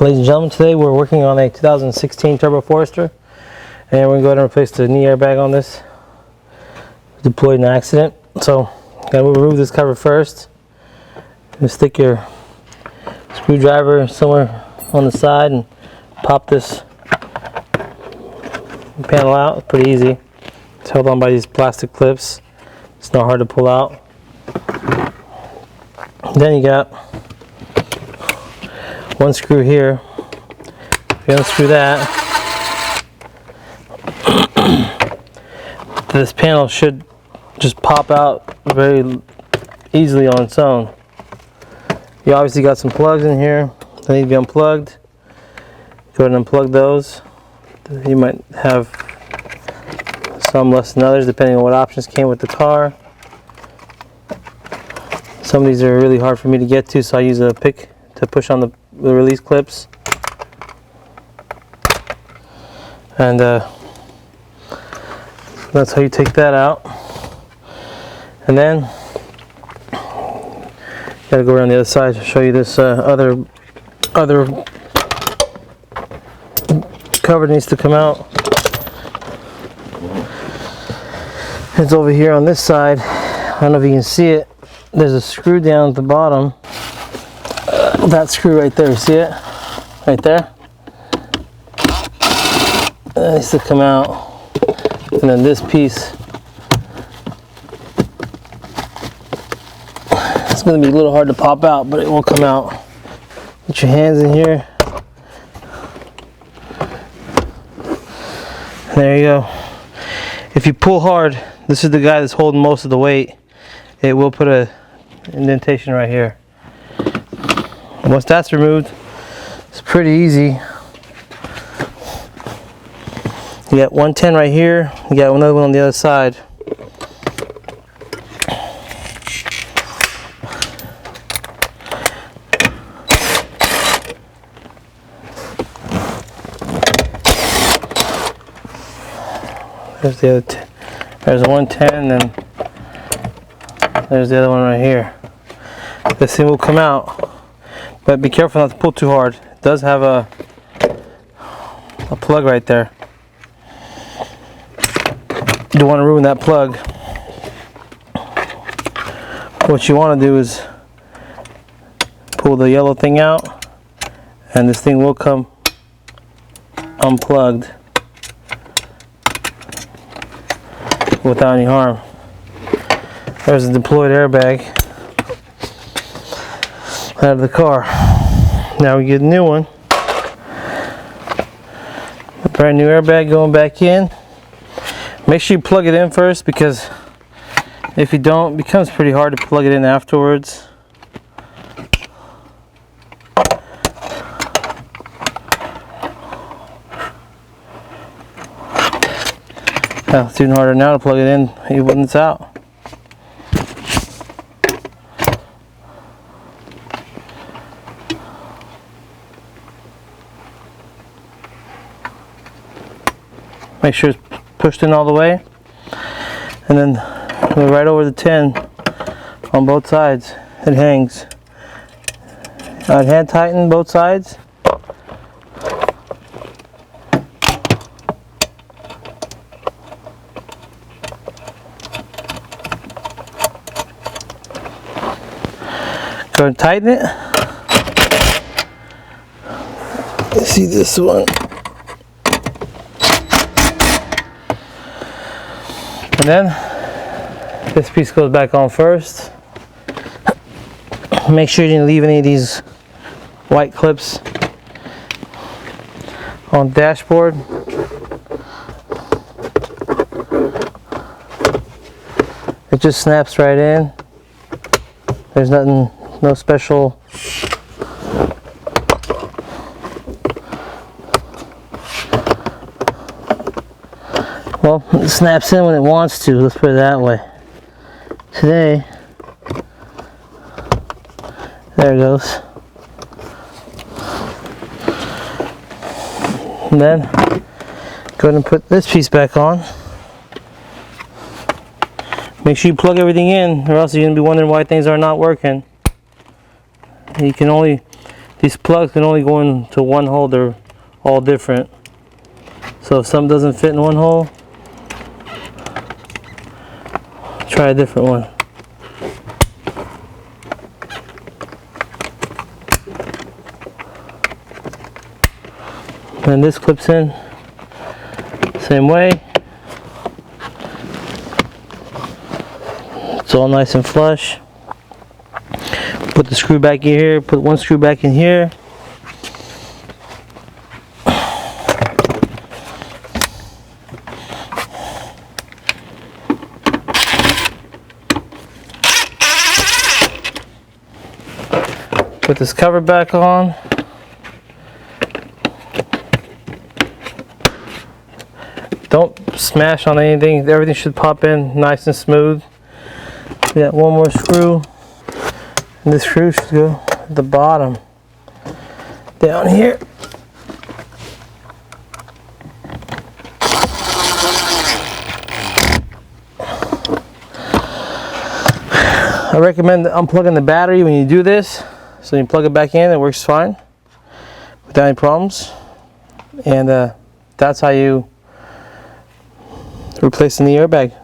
Ladies and gentlemen, today we're working on a 2016 Turbo Forester, and we're going to go ahead and replace the knee airbag on this. Deployed in an accident, so gotta remove this cover first. Just stick your screwdriver somewhere on the side and pop this panel out. It's pretty easy. It's held on by these plastic clips. It's not hard to pull out. Then you got one screw here. If you unscrew that, this panel should just pop out very easily on its own. You obviously got some plugs in here that need to be unplugged. Go ahead and unplug those. You might have some less than others depending on what options came with the car. Some of these are really hard for me to get to, so I use a pick to push on the release clips. And that's how you take that out. And then gotta go around the other side to show you this other cover needs to come out. It's over here on this side. I don't know if you can see it. There's a screw down at the bottom. That screw right there, see it? Right there? That needs to come out. And then this piece, it's going to be a little hard to pop out, but it will come out. Put your hands in here. There you go. If you pull hard, this is the guy that's holding most of the weight. It will put a indentation right here. Once that's removed, it's pretty easy. You got 110 right here. You got another one on the other side. There's the other. There's a 110, and there's the other one right here. This thing will come out, but be careful not to pull too hard. It does have a plug right there. You don't want to ruin that plug. What you want to do is pull the yellow thing out, and this thing will come unplugged without any harm. There's a deployed airbag out of the car. Now we get a new one. A brand new airbag going back in. Make sure you plug it in first, because if you don't, it becomes pretty hard to plug it in afterwards. Well, it's even harder now to plug it in even when it's out. Make sure it's pushed in all the way, and then go right over the 10 on both sides. It hangs. Hand tighten both sides. Go and tighten it. You see this one. And then this piece goes back on first. Make sure you didn't leave any of these white clips on the dashboard. It just snaps right in. There's nothing, no special well, it snaps in when it wants to, let's put it that way. Today, there it goes. And then, go ahead and put this piece back on. Make sure you plug everything in, or else you're going to be wondering why things are not working. You can only, these plugs can only go into one hole. They're all different. So if something doesn't fit in one hole, try a different one. And this clips in same way. It's all nice and flush. Put the screw back in here, put one screw back in here. Put this cover back on. Don't smash on anything. Everything should pop in nice and smooth. We got one more screw. And this screw should go at the bottom. Down here. I recommend unplugging the battery when you do this. So you plug it back in, it works fine without any problems. And that's how you replace the airbag.